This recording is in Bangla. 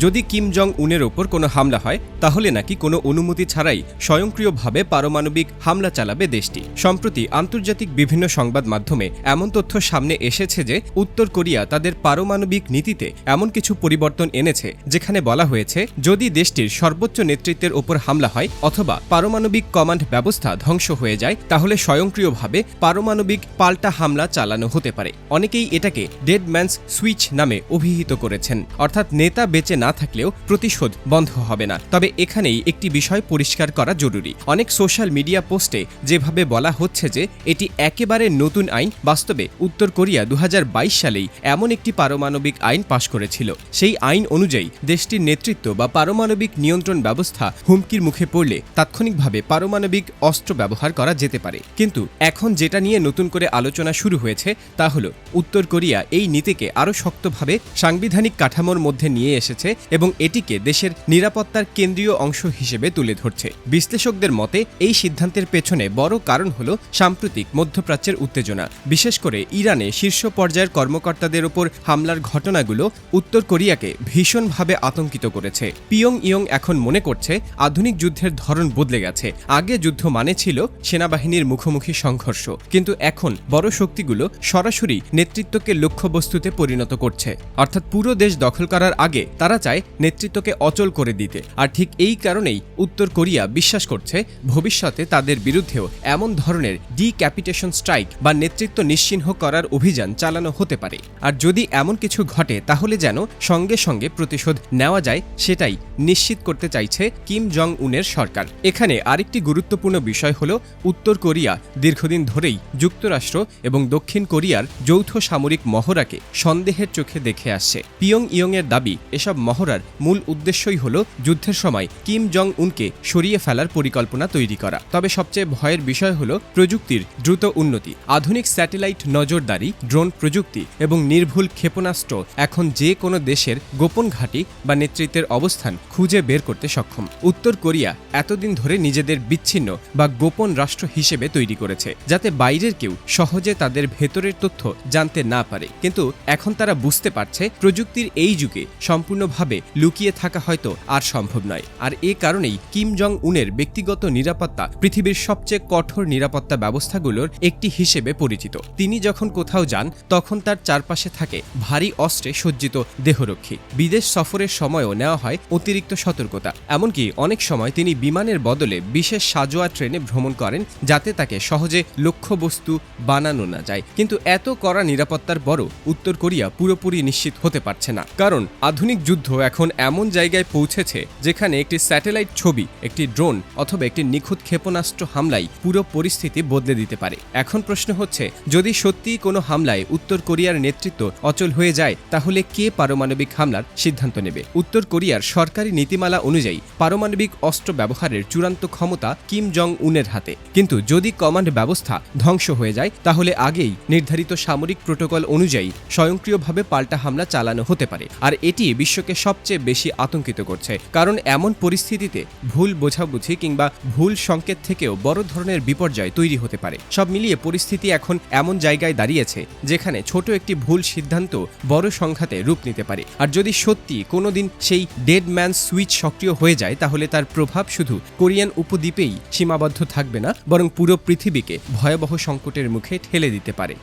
যদি কিম জং উনের ওপর কোনো হামলা হয় তাহলে নাকি কোনো অনুমতি ছাড়াই স্বয়ংক্রিয়ভাবে পারমাণবিক হামলা চালাবে দেশটি। সম্প্রতি আন্তর্জাতিক বিভিন্ন সংবাদ মাধ্যমে এমন তথ্য সামনে এসেছে যে উত্তর কোরিয়া তাদের পারমাণবিক নীতিতে এমন কিছু পরিবর্তন এনেছে, যেখানে বলা হয়েছে যদি দেশটির সর্বোচ্চ নেতৃত্বের ওপর হামলা হয় অথবা পারমাণবিক কমান্ড ব্যবস্থা ধ্বংস হয়ে যায় তাহলে স্বয়ংক্রিয়ভাবে পারমাণবিক পাল্টা হামলা চালানো হতে পারে। অনেকেই এটাকে ডেড ম্যানস সুইচ নামে অভিহিত করেছেন, অর্থাৎ নেতা বেঁচে না থাকলেও প্রতিশোধ বন্ধ হবে না। তবে এখানেই একটি বিষয় পরিষ্কার করা জরুরি। অনেক সোশ্যাল মিডিয়া পোস্টে যেভাবে বলা হচ্ছে যে এটি একেবারে নতুন আইন, বাস্তবে উত্তর কোরিয়া 2022 সালেই এমন একটি পারমাণবিক আইন পাশ করেছিল। সেই আইন অনুযায়ী দেশটির নেতৃত্ব বা পারমাণবিক নিয়ন্ত্রণ ব্যবস্থা হুমকির মুখে পড়লে তাৎক্ষণিকভাবে পারমাণবিক অস্ত্র ব্যবহার করা যেতে পারে। কিন্তু এখন যেটা নিয়ে নতুন করে আলোচনা শুরু হয়েছে তা হলো উত্তর কোরিয়া এই নীতিকে আরও শক্তভাবে সাংবিধানিক কাঠামোর মধ্যে নিয়ে এসেছে এবং এটিকে দেশের নিরাপত্তার কেন্দ্রীয় অংশ হিসেবে তুলে ধরছে। বিশ্লেষকদের মতে এই সিদ্ধান্তের পেছনে বড় কারণ হল সাম্প্রতিক মধ্যপ্রাচ্যের উত্তেজনা। বিশেষ করে ইরানে শীর্ষ পর্যায়ের কর্মকর্তাদের ওপর হামলার ঘটনাগুলো উত্তর কোরিয়াকে ভীষণভাবে আতঙ্কিত করেছে। পিয়ংইয়ং এখন মনে করছে আধুনিক যুদ্ধের ধরন বদলে গেছে। আগে যুদ্ধ মানে ছিল সেনাবাহিনীর মুখোমুখি সংঘর্ষ, কিন্তু এখন বড় শক্তিগুলো সরাসরি নেতৃত্বকে লক্ষ্যবস্তুতে পরিণত করছে। অর্থাৎ পুরো দেশ দখল করার আগে তারা চায় নেতৃত্বকে অচল করে দিতে। আর ঠিক এই কারণেই উত্তর কোরিয়া বিশ্বাস করছে ভবিষ্যতে তাদের বিরুদ্ধেও এমন ধরনের ডিক্যাপিটেশন স্ট্রাইক বা নেতৃত্ব নিশ্চিহ্ন করার অভিযান চালানো হতে পারে। আর যদি এমন কিছু ঘটে তাহলে যেন সঙ্গে সঙ্গে প্রতিশোধ নেওয়া যায়, সেটাই নিশ্চিত করতে চাইছে কিম জং উনের সরকার। এখানে আরেকটি গুরুত্বপূর্ণ বিষয় হল উত্তর কোরিয়া দীর্ঘদিন ধরেই যুক্তরাষ্ট্র এবং দক্ষিণ কোরিয়ার যৌথ সামরিক মহড়াকে সন্দেহের চোখে দেখে আসছে। পিয়ংইয়ং এর দাবি এসব মহড়ার মূল উদ্দেশ্যই হল যুদ্ধের সময় কিম জং উনকে সরিয়ে ফেলার পরিকল্পনা তৈরি করা। তবে সবচেয়ে ভয়ের বিষয় হল প্রযুক্তির দ্রুত উন্নতি। আধুনিক স্যাটেলাইট নজরদারি, ড্রোন প্রযুক্তি এবং নির্ভুল ক্ষেপণাস্ত্র এখন যে কোনো দেশের গোপন ঘাঁটি বা নেতৃত্বের অবস্থান খুঁজে বের করতে সক্ষম। উত্তর কোরিয়া এতদিন ধরে নিজেদের বিচ্ছিন্ন বা গোপন রাষ্ট্র হিসেবে তৈরি করেছে, যাতে বাইরের কেউ সহজে তাদের ভেতরের তথ্য জানতে না পারে। কিন্তু এখন তারা বুঝতে পারছে প্রযুক্তির এই যুগে সম্পূর্ণভাবে লুকিয়ে থাকা হয়তো আর সম্ভব নয়। আর এ কারণেই কিম জং উনের ব্যক্তিগত নিরাপত্তা পৃথিবীর সবচেয়ে কঠোর নিরাপত্তা ব্যবস্থাগুলোর একটি হিসেবে পরিচিত। তিনি যখন কোথাও যান তখন তার চারপাশে থাকে ভারী অস্ত্রে সজ্জিত দেহরক্ষী। বিদেশ সফরের সময়ও নেওয়া হয় অতিরিক্ত সতর্কতা। এমনকি অনেক সময় তিনি বিমানের বদলে বিশেষ সাজোয়া ট্রেনে ভ্রমণ করেন, যাতে তাকে সহজে লক্ষ্যবস্তু বানানো না যায়। কিন্তু এত কড়া নিরাপত্তার পরও উত্তর কোরিয়া পুরোপুরি নিশ্চিত হতে পারছে না, কারণ আধুনিক যুদ্ধ এখন এমন জায়গায় পৌঁছেছে যেখানে একটি স্যাটেলাইট ছবি, একটি ড্রোন অথবা একটি নিখুঁত ক্ষেপণাস্ত্র হামলাই পুরো পরিস্থিতি বদলে দিতে পারে। এখন প্রশ্ন হচ্ছে, যদি সত্যিই কোনো হামলায় উত্তর কোরিয়ার নেতৃত্ব অচল হয়ে যায় তাহলে কে পারমাণবিক হামলার সিদ্ধান্ত নেবে? উত্তর কোরিয়ার সরকারি নীতিমালা অনুযায়ী পারমাণবিক অস্ত্র ব্যবহারের চূড়ান্ত ক্ষমতা কিম জং উনের হাতে। কিন্তু যদি কমান্ড ব্যবস্থা ধ্বংস হয়ে যায় তাহলে আগেই নির্ধারিত সামরিক প্রোটোকল অনুযায়ী স্বয়ংক্রিয়ভাবে পাল্টা হামলা চালানো হতে পারে। আর এটি বিশ্বকে সবচেয়ে বেশি আতঙ্কিত করছে, কারণ এমন পরিস্থিতিতে ভুল বোঝাবুঝি কিংবা ভুল সংকেত থেকেও বড় ধরনের বিপর্যয় তৈরি হতে পারে। সব মিলিয়ে পরিস্থিতি এখন এমন জায়গায় দাঁড়িয়েছে যেখানে ছোট একটি ভুল সিদ্ধান্ত বড় সংঘাতে রূপ নিতে পারে। আর যদি সত্যি কোনোদিন সেই ডেড ম্যান সুইচ সক্রিয় হয়ে যায় তাহলে তার প্রভাব শুধু কোরিয়ান উপদ্বীপেই সীমাবদ্ধ থাকবে না, বরং পুরো পৃথিবীকে ভয়াবহ সংকটের মুখে ঠেলে দিতে পারে।